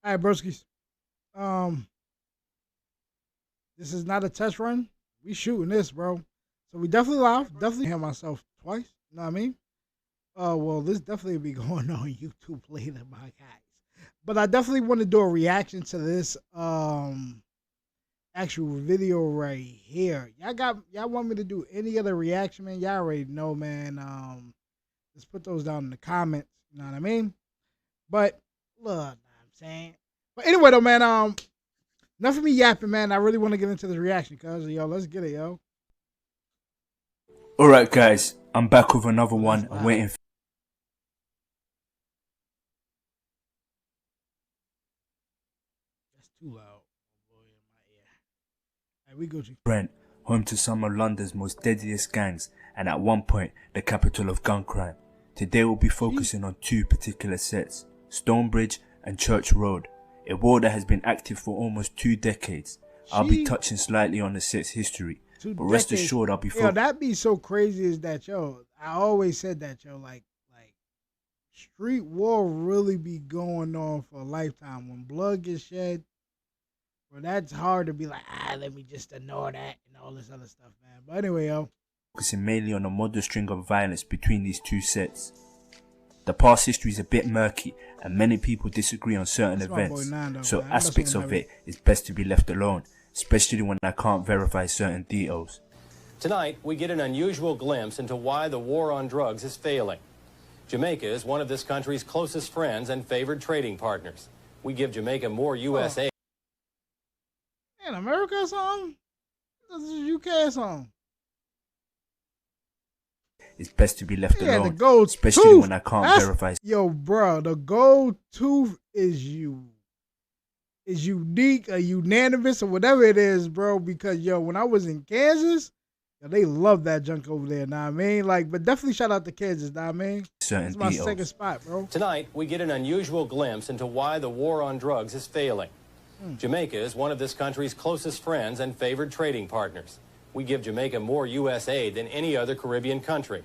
All right, broskies. Um, this is not a test run. We shooting this, bro. So we definitely live. Definitely hear myself twice. You know what I mean? Well, this definitely be going on YouTube later, my guys. But I definitely want to do a reaction to this actual video right here. Y'all want me to do any other reaction, man? Y'all already know, man. Just put those down in the comments. You know what I mean? But look, know what I'm saying. But anyway, though, man. Enough of me yapping, man. I really want to get into this reaction, cuz yo, let's get it, yo. Alright guys, I'm back with another one. I'm waiting for That's too loud. Boy, in my ear. Alright, we go to Brent, home to some of London's most deadliest gangs and at one point the capital of gun crime. Today we'll be focusing on two particular sets, Stonebridge and Church Road, a war that has been active for almost 2 decades. I'll be touching slightly on the set's history, but rest assured I'll be yo, that'd be so crazy is that, yo, I always said that, yo, like street war really be going on for a lifetime. When blood gets shed, bro, that's hard to be like, let me just ignore that and all this other stuff, man. But anyway, yo. Focusing mainly on the modern string of violence between these two sets. The past history is a bit murky and many people disagree on certain events, so aspects of it is best to be left alone, especially when I can't verify certain details. Tonight, we get an unusual glimpse into why the war on drugs is failing. Jamaica is one of this country's closest friends and favored trading partners. We give Jamaica more U.S. aid. Man, America song? This is UK song. It's best to be left alone, the gold especially tooth. when I can't verify. Yo, bro, the gold tooth is unique, or unanimous, or whatever it is, bro. Because yo, when I was in Kansas, yo, they love that junk over there. Know what I mean? Like, but definitely shout out to Kansas. Know what I mean? Certain it's my second spot, bro. Tonight, we get an unusual glimpse into why the war on drugs is failing. Jamaica is one of this country's closest friends and favored trading partners. We give Jamaica more U.S. aid than any other Caribbean country.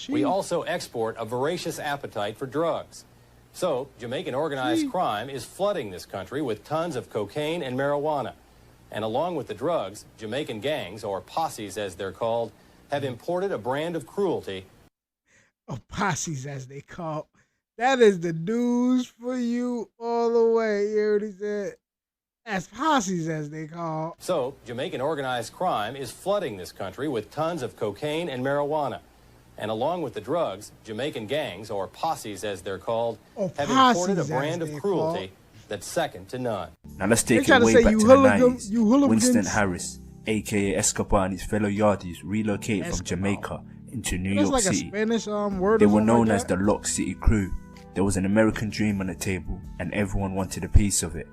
We also export a voracious appetite for drugs. So, Jamaican organized crime is flooding this country with tons of cocaine and marijuana. And along with the drugs, Jamaican gangs, or posses as they're called, have imported a brand of cruelty. Oh, posses as they call. That is the news for you all the way. You heard what he said? As posses as they call. So, Jamaican organized crime is flooding this country with tons of cocaine and marijuana. And along with the drugs, Jamaican gangs, or posses as they're called, have imported a brand of cruelty that's second to none. Now let's take it way back to the 90s. Winston Harris, aka Escobar, and his fellow yardies relocated from Jamaica into New York City. They were known as the Lock City Crew. There was an American dream on the table and everyone wanted a piece of it.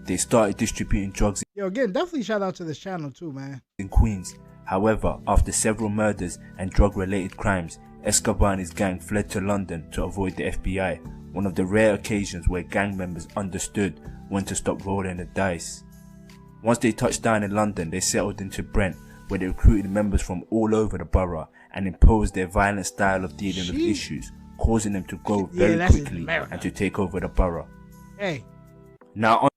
They started distributing drugs. Yo, again, definitely shout out to this channel too, man. In Queens. However, after several murders and drug-related crimes, Escobar and his gang fled to London to avoid the FBI, one of the rare occasions where gang members understood when to stop rolling the dice. Once they touched down in London, they settled into Brent, where they recruited members from all over the borough and imposed their violent style of dealing with issues, causing them to grow very quickly and to take over the borough. Hey. Now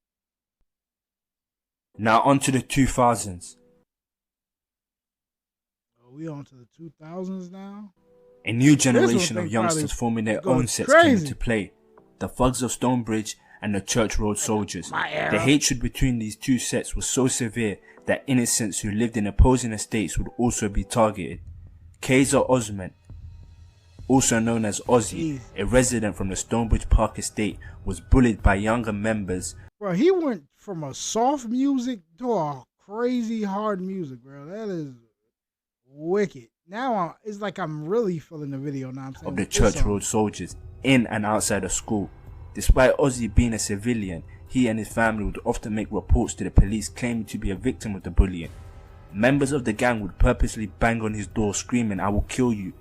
on to the 2000s. We on to the 2000s now? A new generation of youngsters forming their own sets came into play. The thugs of Stonebridge and the Church Road soldiers. The hatred between these two sets was so severe that innocents who lived in opposing estates would also be targeted. Kaiser Osman, also known as Ozzy, a resident from the Stonebridge Park estate, was bullied by younger members. Bro, he went from a soft music to a crazy hard music, bro. That is wicked. Now it's like I'm really feeling the video now. Of the Church Road soldiers in and outside of school. Despite Ozzy being a civilian, he and his family would often make reports to the police claiming to be a victim of the bullying. Members of the gang would purposely bang on his door screaming, "I will kill you."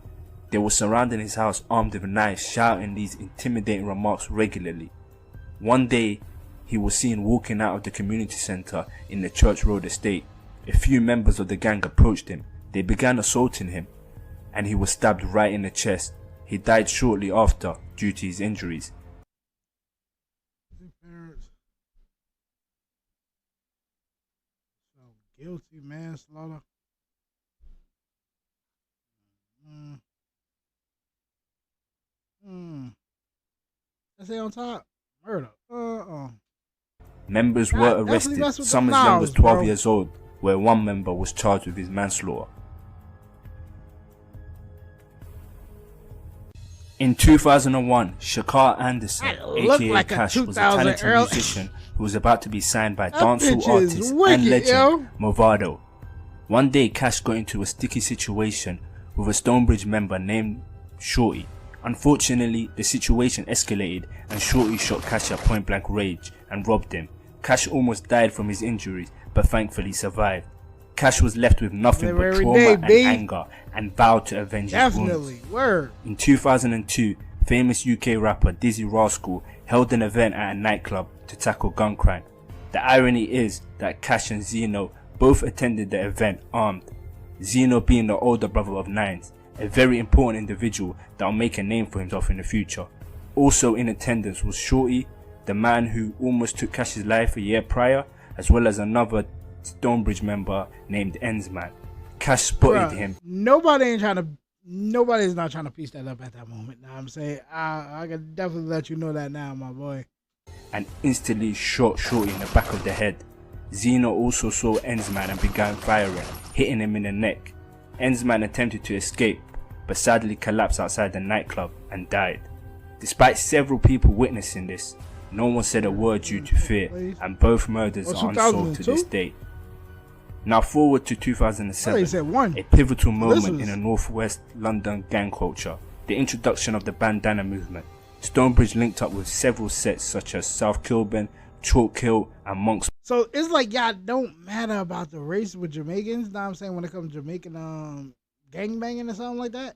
They were surrounding his house armed with knives, shouting these intimidating remarks regularly. One day, he was seen walking out of the community centre in the Church Road estate. A few members of the gang approached him. They began assaulting him, and he was stabbed right in the chest. He died shortly after due to his injuries. guilty manslaughter. I say on top, murder. Members God, were definitely arrested, mess with some them as young as mouths, 12 bro. years old, where one member was charged with his manslaughter. In 2001, Shakar Anderson, That looked aka like a Cash, was a 2000 talented early- musician who was about to be signed by That dancehall bitch is artist wicked, and legend yo. Movado. One day, Cash got into a sticky situation with a Stonebridge member named Shorty. Unfortunately, the situation escalated and Shorty shot Cash at point blank range and robbed him. Cash almost died from his injuries, but thankfully survived. Cash was left with nothing but Every trauma day, and B. anger and vowed to avenge his wounds. Definitely. Word. In 2002, famous UK rapper Dizzy Rascal held an event at a nightclub to tackle gun crime. The irony is that Cash and Zeno both attended the event armed, Zeno being the older brother of Nines, a very important individual that will make a name for himself in the future. Also in attendance was Shorty, the man who almost took Cash's life a year prior, as well as another Stonebridge member named Ensman. Cash spotted Bruh, him. Nobody's not trying to piece that up at that moment. Now I'm saying I can definitely let you know that now, my boy. And instantly shot Shorty in the back of the head. Zeno also saw Ensman and began firing, hitting him in the neck. Ensman attempted to escape, but sadly collapsed outside the nightclub and died. Despite several people witnessing this, no one said a word due to fear, and both murders are unsolved to this day. Now forward to 2007, a pivotal moment in the northwest London gang culture, the introduction of the bandana movement. Stonebridge linked up with several sets such as South Kilburn, Chalk Hill and Monks. So it's like y'all don't matter about the race with Jamaicans, know what I'm saying, when it comes to Jamaican gangbanging or something like that.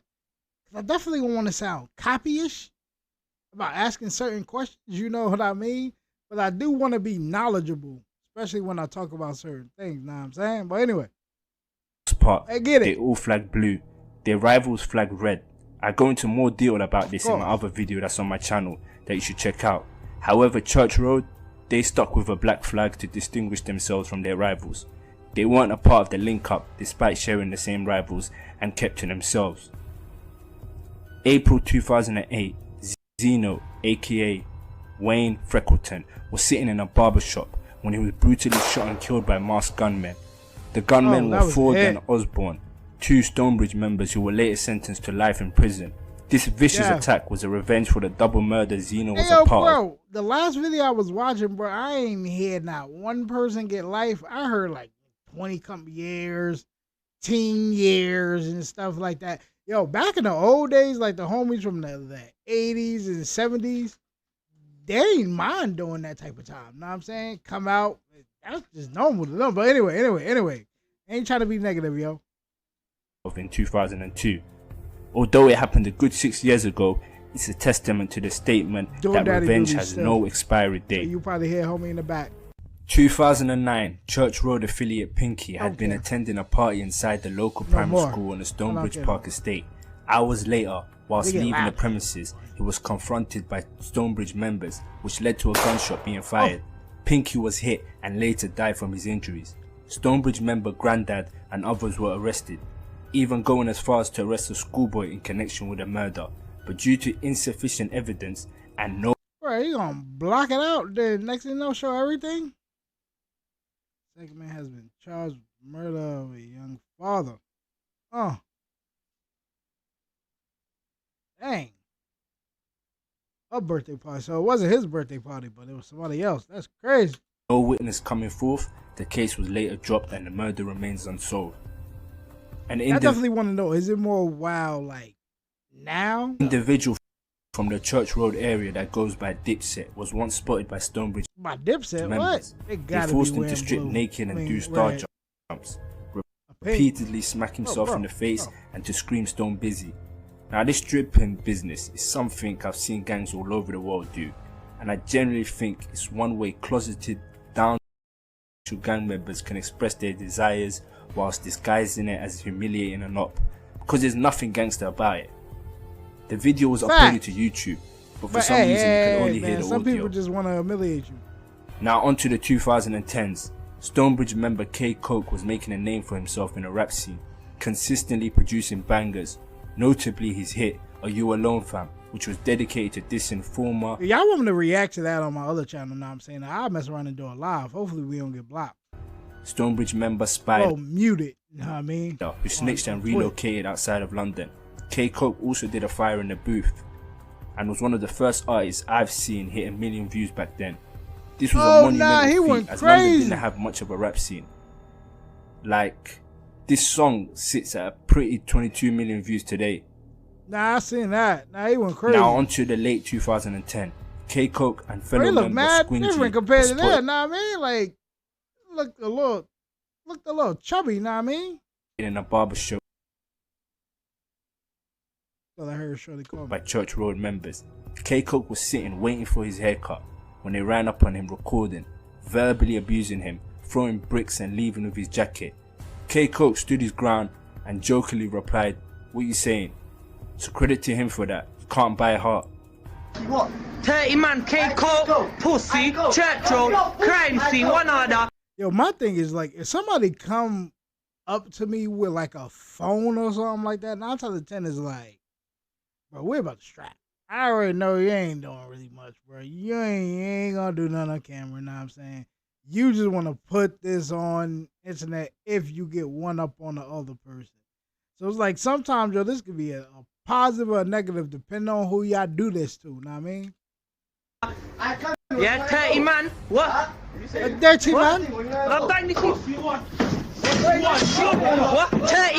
I definitely want to sound copyish about asking certain questions, you know what I mean? But I do want to be knowledgeable, especially when I talk about certain things, know what I'm saying? But anyway, I get it. They all flag blue, their rivals flag red. I go into more detail about this in my other video that's on my channel that you should check out. However, Church Road, they stuck with a black flag to distinguish themselves from their rivals. They weren't a part of the link up despite sharing the same rivals and kept to themselves. April 2008, Zeno, aka Wayne Freckleton, was sitting in a barbershop when he was brutally shot and killed by masked gunmen. The gunmen were Ford and Osborne, two Stonebridge members who were later sentenced to life in prison. This vicious attack was a revenge for the double murder Zeno was a part of. The last video I was watching, bro, I ain't heard not one person get life. I heard like 20 years, 10 years and stuff like that. Yo, back in the old days, like the homies from the 80s and 70s, they ain't mind doing that type of time. Know what I'm saying? Come out, that's just normal to them. But anyway, ain't trying to be negative, yo. In 2002. Although it happened a good 6 years ago, it's a testament to the statement that revenge has no expiry date. You probably hear homie in the back. 2009, Church Road affiliate Pinky had been attending a party inside the local primary school on the Stonebridge Park estate. Hours later, whilst leaving the premises, he was confronted by Stonebridge members, which led to a gunshot being fired. Pinky was hit and later died from his injuries. Stonebridge member Grandad and others were arrested, even going as far as to arrest a schoolboy in connection with the murder, but due to insufficient evidence and no... Bro, you gonna block it out, then next thing you know, show everything? Second man has been charged with murder of a young father. Dang. A birthday party. So it wasn't his birthday party, but it was somebody else. That's crazy. No witness coming forth, the case was later dropped and the murder remains unsolved. I definitely want to know, is it more wild like now? Individual from the Church Road area that goes by Dipset was once spotted by Stonebridge by Dipset members. What? They forced him to strip naked and do star jumps, repeatedly smack himself in the face and to scream Stone busy. Now this stripping business is something I've seen gangs all over the world do, and I generally think it's one way closeted down gang members can express their desires whilst disguising it as humiliating and up, because there's nothing gangster about it. The video was uploaded to YouTube, but for some reason you can only hear the some audio. People just want to humiliate you. Now on to the 2010s. Stonebridge member Kxng was making a name for himself in the rap scene, consistently producing bangers, notably his hit Are You Alone Fam, which was dedicated to dissing former... Y'all want me to react to that on my other channel, know what I'm saying? I'll mess around and do it live. Hopefully we don't get blocked. Stonebridge member Spider, muted, you know what I mean? who snitched and relocated outside of London. Kxng also did a fire in the booth and was one of the first artists I've seen hit 1 million views back then. This was a monumental feat as London didn't have much of a rap scene. Like, this song sits at a pretty 22 million views today. Nah, I seen that. Nah, he went crazy. Now on to the late 2010. Kxng and fellow member Squingy different compared to that, know what I mean? Like, looked a little chubby, know what I mean? In a barber shop I heard Shirley call by Church Road members. Kxng was sitting waiting for his haircut when they ran up on him recording, verbally abusing him, throwing bricks and leaving with his jacket. Kxng stood his ground and jokingly replied, "What you saying?" So credit to him for that. You can't buy a heart. What? 30 man, Kxng, pussy, church road, crime scene, one other. Yo, my thing is like, if somebody come up to me with like a phone or something like that, 9 times out of 10 is like, bro, we're about to strap. I already know you ain't doing really much, bro. You ain't gonna do nothing on camera, you know what I'm saying? You just want to put this on internet if you get one up on the other person. So it's like sometimes, yo, this could be a positive or a negative depending on who y'all do this to, know what I mean? Yeah, 30 man, what? A dirty man? What? 30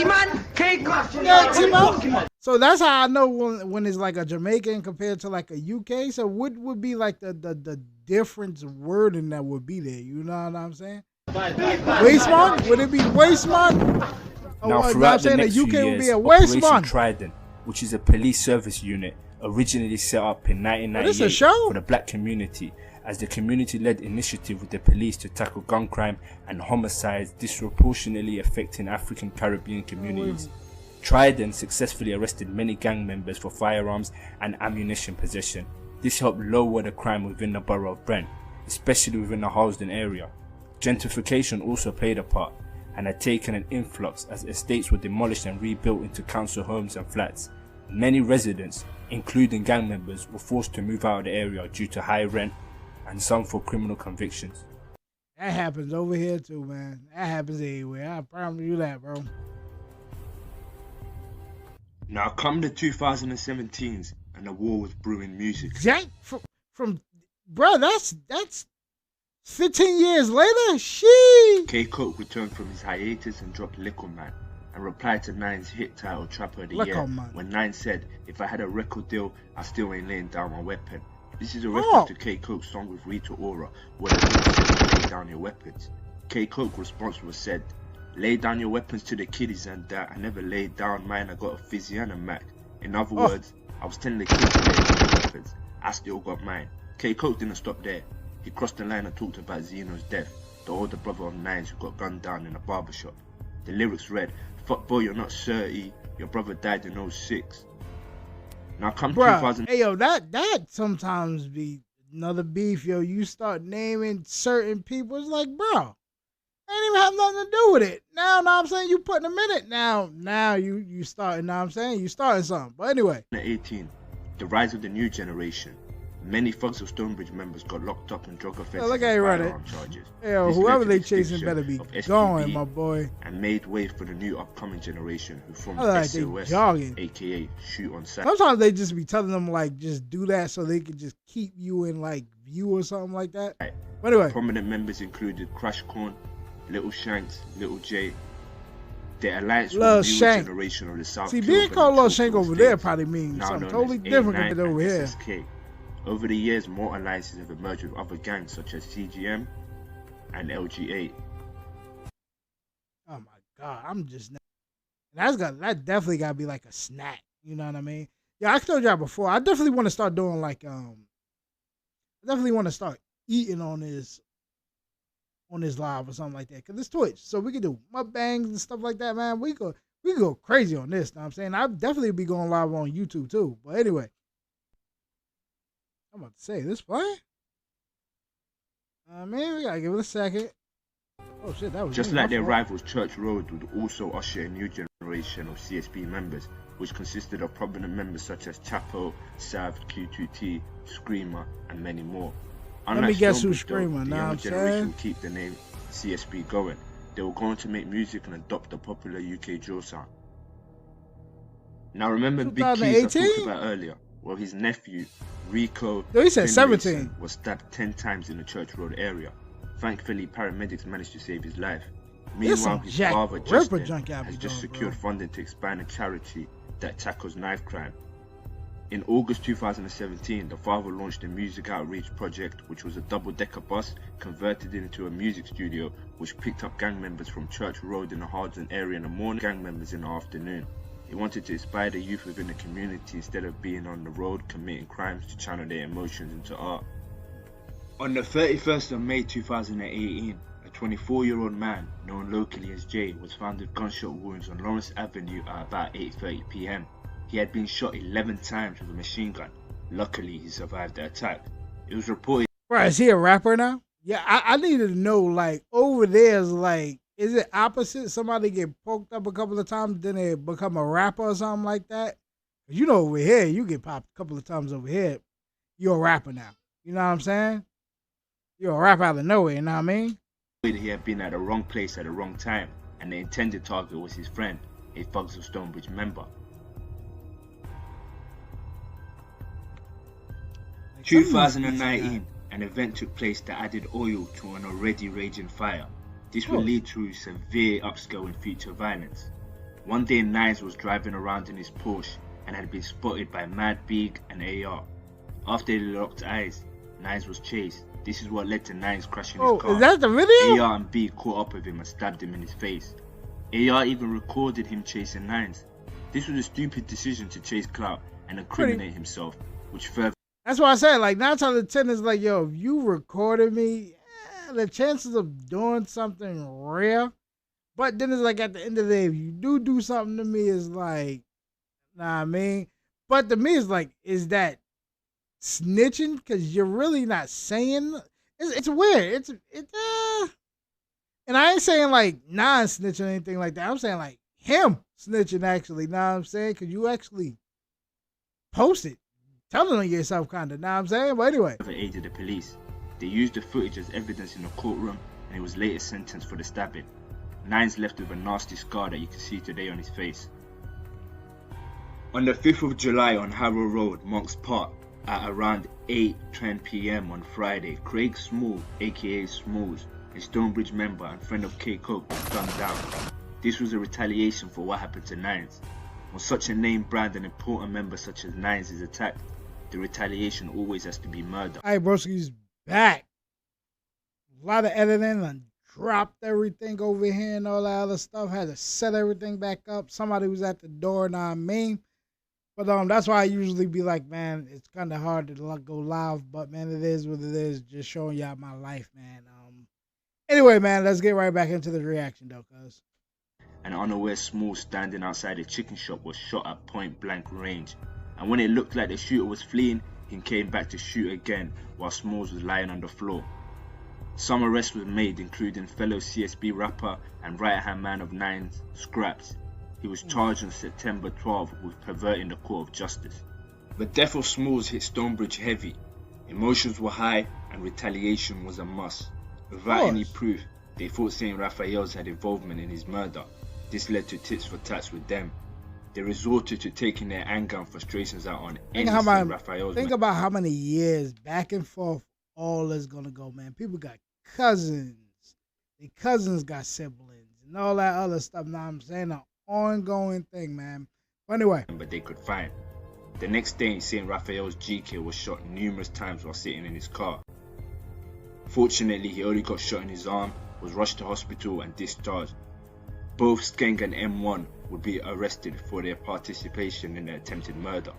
man, Kxng. 30 man? So that's how I know when it's like a Jamaican compared to like a UK. So what would be like the difference wording that would be there? You know what I'm saying? Waistman? Would it be waistman? Now throughout the next few years, Operation Trident, which is a police service unit originally set up in 1998 for the black community as the community-led initiative with the police to tackle gun crime and homicides disproportionately affecting African Caribbean communities. Trident successfully arrested many gang members for firearms and ammunition possession. This helped lower the crime within the borough of Brent, especially within the Harlesden area. Gentrification also played a part and had taken an influx as estates were demolished and rebuilt into council homes and flats. Many residents, including gang members, were forced to move out of the area due to high rent and some for criminal convictions. That happens over here too, man. That happens everywhere. I promise you that, bro. Now come the 2017s and the war was brewing music. Jack, from bro, that's 15 years later. She. Kxng returned from his hiatus and dropped Liquor Man and replied to Nine's hit title Trapper of the Year when Nine said, "If I had a record deal, I still ain't laying down my weapon." This is a reference to Kxng's song with Rita Ora, where the lyrics said, "Lay down your weapons." Kxng's response was said, "Lay down your weapons to the kiddies and that. I never laid down mine, I got a fizzy and a Mac." In other words, I was telling the kids to lay down their weapons. I still got mine. Kxng didn't stop there. He crossed the line and talked about Zeno's death, the older brother of Nines who got gunned down in a barbershop. The lyrics read, "Fuck boy, you're not 30, your brother died in 06. Now come 2000. Hey yo, that sometimes be another beef, yo. You start naming certain people, it's like, bro, ain't even have nothing to do with it. Now I'm saying, you putting them in it. Now you starting, know what I'm saying, you starting something. But anyway. 18, the rise of the new generation. Many thugs of Stonebridge members got locked up on drug offenses and firearm charges. Yo, whoever they chasing better be going, my boy. And made way for the new upcoming generation who formed SOS, aka Shoot on Sight. Sometimes they just be telling them like, just do that so they can just keep you in like view or something like that. But anyway. Prominent members included Crash Corn, Little Shanks, Little J. The alliance with the new generation of the South. See, being called Lil Shank over there probably means something totally different than over here. SSK. Over the years, more alliances have emerged with other gangs such as CGM and LGA. Oh my God, I'm just that definitely gotta be like a snack. You know what I mean? Yeah, I told y'all before. I definitely want to start doing like I definitely want to start eating on this live or something like that, cause it's Twitch, so we can do mukbangs and stuff like that, man. We can go crazy on this. Know what I'm saying? I'll definitely be going live on YouTube too. But anyway. I'm about to say, this playing? Man, we gotta give it a second. Oh shit, that was Just me. like My their fault. rivals, Church Road would also usher a new generation of CSB members, which consisted of prominent members such as Chapo, Sav, Q2T, Screamer, and many more. Let me Unlike guess who's Stonebridge, though, Screamer, the know what younger I'm generation saying? would keep the name CSB going. They were going to make music and adopt the popular UK drill sound. Now remember Big Keys I talked 2018? about earlier? Well, his nephew, Rico Yo, he said Finlayson, 17. was stabbed 10 times in the Church Road area. Thankfully, paramedics managed to save his life. There's Meanwhile, some his Jack father, Ripper Justin, junk out has be just doing, secured bro. funding to expand a charity that tackles knife crime. In August 2017, the father launched a music outreach project, which was a double-decker bus converted into a music studio, which picked up gang members from Church Road in the Hardsden area in the morning, gang members in the afternoon. He wanted to inspire the youth within the community instead of being on the road committing crimes to channel their emotions into art. On the 31st of May 2018, a 24-year-old man, known locally as Jay, was found with gunshot wounds on Lawrence Avenue at about 8:30 PM. He had been shot 11 times with a machine gun. Luckily, he survived the attack. It was reported. Bro, is he a rapper now? Yeah, I needed to know, like, over there's like, is it opposite? Somebody get poked up a couple of times, then they become a rapper or something like that? You know, over here, you get popped a couple of times over here, you're a rapper now. You know what I'm saying? You're a rapper out of nowhere, you know what I mean? He had been at the wrong place at the wrong time, and the intended target was his friend, a Thugs of Stonebridge member. Like, 2019, an event took place that added oil to an already raging fire. This would lead to severe upscale in future violence. One day, Nines was driving around in his Porsche and had been spotted by Mad Big and AR. After they locked eyes, Nines was chased. This is what led to Nines crashing his car. Is that the video? AR and B caught up with him and stabbed him in his face. AR even recorded him chasing Nines. This was a stupid decision to chase clout and incriminate himself, which further. That's why I said, like, 9 times out of 10 is like, yo, if you recorded me, the chances of doing something rare. But then it's like, at the end of the day, if you do something to me, it's like, nah, I mean. But to me, it's like, is that snitching? Because you're really not saying. It's weird. And I ain't saying like non-snitching or anything like that. I'm saying like him snitching actually. Know what I'm saying? Because you actually posted. Telling on yourself, kind of. Know what I'm saying? But anyway. Aided the police. They used the footage as evidence in the courtroom, and he was later sentenced for the stabbing. Nines left with a nasty scar that you can see today on his face. On the 5th of July on Harrow Road, Monks Park, at around 8:10 PM on Friday, Craig Small, aka Smalls, a Stonebridge member and friend of Kxng, was gunned down. This was a retaliation for what happened to Nines. When such a name brand and important member such as Nines is attacked, the retaliation always has to be murder. Alright, broski's back. A lot of editing and dropped everything over here and all that other stuff. Had to set everything back up. Somebody was at the door, know what I mean? But that's why I usually be like, man, it's kind of hard to go live, but man, it is what it is. Just showing y'all my life, man. Anyway, man, let's get right back into the reaction, though, cuz. An unaware Small standing outside a chicken shop was shot at point blank range, and when it looked like the shooter was fleeing, he came back to shoot again while Smalls was lying on the floor. Some arrests were made, including fellow CSB rapper and right-hand man of Nines, Scraps. He was charged on September 12 with perverting the court of justice. The death of Smalls hit Stonebridge heavy. Emotions were high and retaliation was a must. Without any proof, they thought St. Raphael's had involvement in his murder. This led to tits for tats with them. They resorted to taking their anger and frustrations out on any St. Raphael's. Think about how many years back and forth all is gonna go, man. People got cousins. Their cousins got siblings and all that other stuff. Now I'm saying an ongoing thing, man. But anyway. But they could find. The next day, St. Raphael's GK was shot numerous times while sitting in his car. Fortunately, he only got shot in his arm, was rushed to hospital and discharged. Both Kxng and M1 would be arrested for their participation in the attempted murder.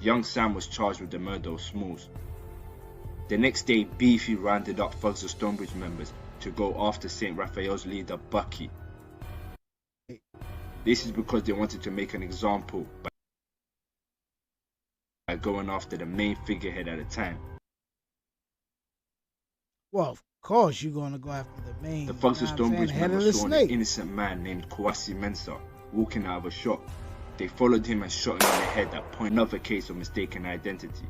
Young Sam was charged with the murder of Smalls. The next day, Beefy rounded up Thugs of Stonebridge members to go after St. Raphael's leader Bucky. This is because they wanted to make an example by going after the main figurehead at the time. Well, of course you're gonna go after the main. The thugs of you know what I'm Stonebridge saying, head member of the saw an snake. innocent man named Kawasi Mensah walking out of a shop. They followed him and shot him in the head at point. Another case of mistaken identity,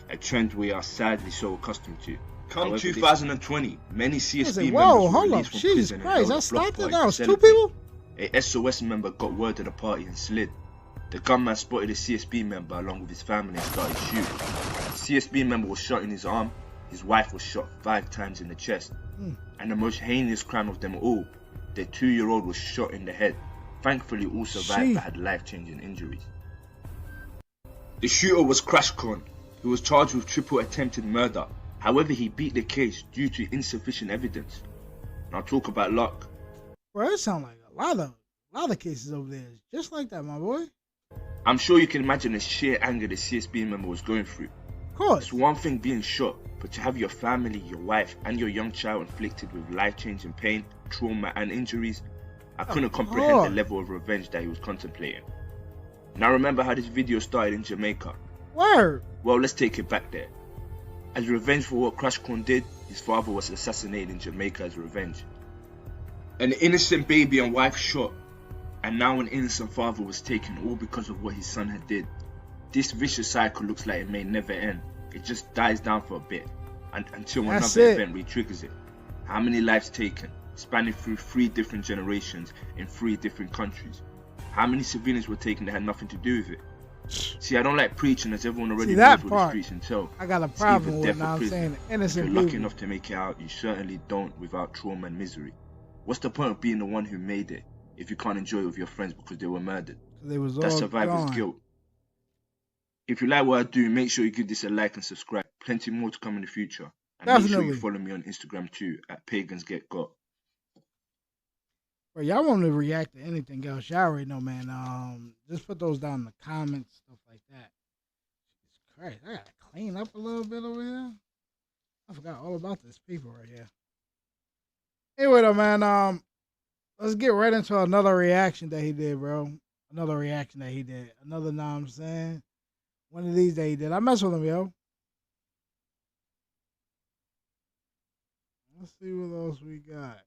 a trend we are sadly so accustomed to. Come 2020, many CSB members were released from prison and held a block party to celebrate. A SOS member got word of the party and slid. The gunman spotted a CSB member along with his family and started shooting. The CSB member was shot in his arm, his wife was shot 5 times in the chest. And the most heinous crime of them all, their 2-year-old was shot in the head. Thankfully all survived but had life-changing injuries. The shooter was Kxng, who was charged with triple attempted murder. However, he beat the case due to insufficient evidence. Now talk about luck. Bro, it sounds like a lot of cases over there. Just like that, my boy. I'm sure you can imagine the sheer anger the CSB member was going through. Of course. It's one thing being shot, but to have your family, your wife, and your young child inflicted with life-changing pain, trauma, and injuries, I couldn't comprehend the level of revenge that he was contemplating. Now remember how this video started in Jamaica? Word. Well, let's take it back there. As revenge for what Kxng did, his father was assassinated in Jamaica as revenge. An innocent baby and wife shot, and now an innocent father was taken, all because of what his son had did. This vicious cycle looks like it may never end. It just dies down for a bit, and until another event re-triggers it. How many lives taken, spanning through 3 different generations in 3 different countries? How many civilians were taken that had nothing to do with it? See, I don't like preaching, as everyone already knows what the streets entail. I got a problem with now. I'm saying innocent people. If you're lucky enough to make it out, you certainly don't without trauma and misery. What's the point of being the one who made it if you can't enjoy it with your friends because they were murdered? That's survivor's guilt. If you like what I do, make sure you give this a like and subscribe. Plenty more to come in the future. And make sure you follow me on Instagram too, at PagansGetGot. Bro, y'all want to react to anything else? Y'all already know, man. Just put those down in the comments, stuff like that. Jesus Christ, I gotta clean up a little bit over here. I forgot all about this paper right here. Anyway, though, man, let's get right into another reaction that he did, bro. Another reaction that he did. Another, know what I'm saying? One of these that he did. I mess with him, yo. Let's see what else we got.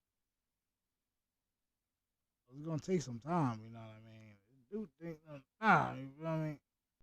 It's gonna take some time, you know what I mean? Dude, you know what I mean?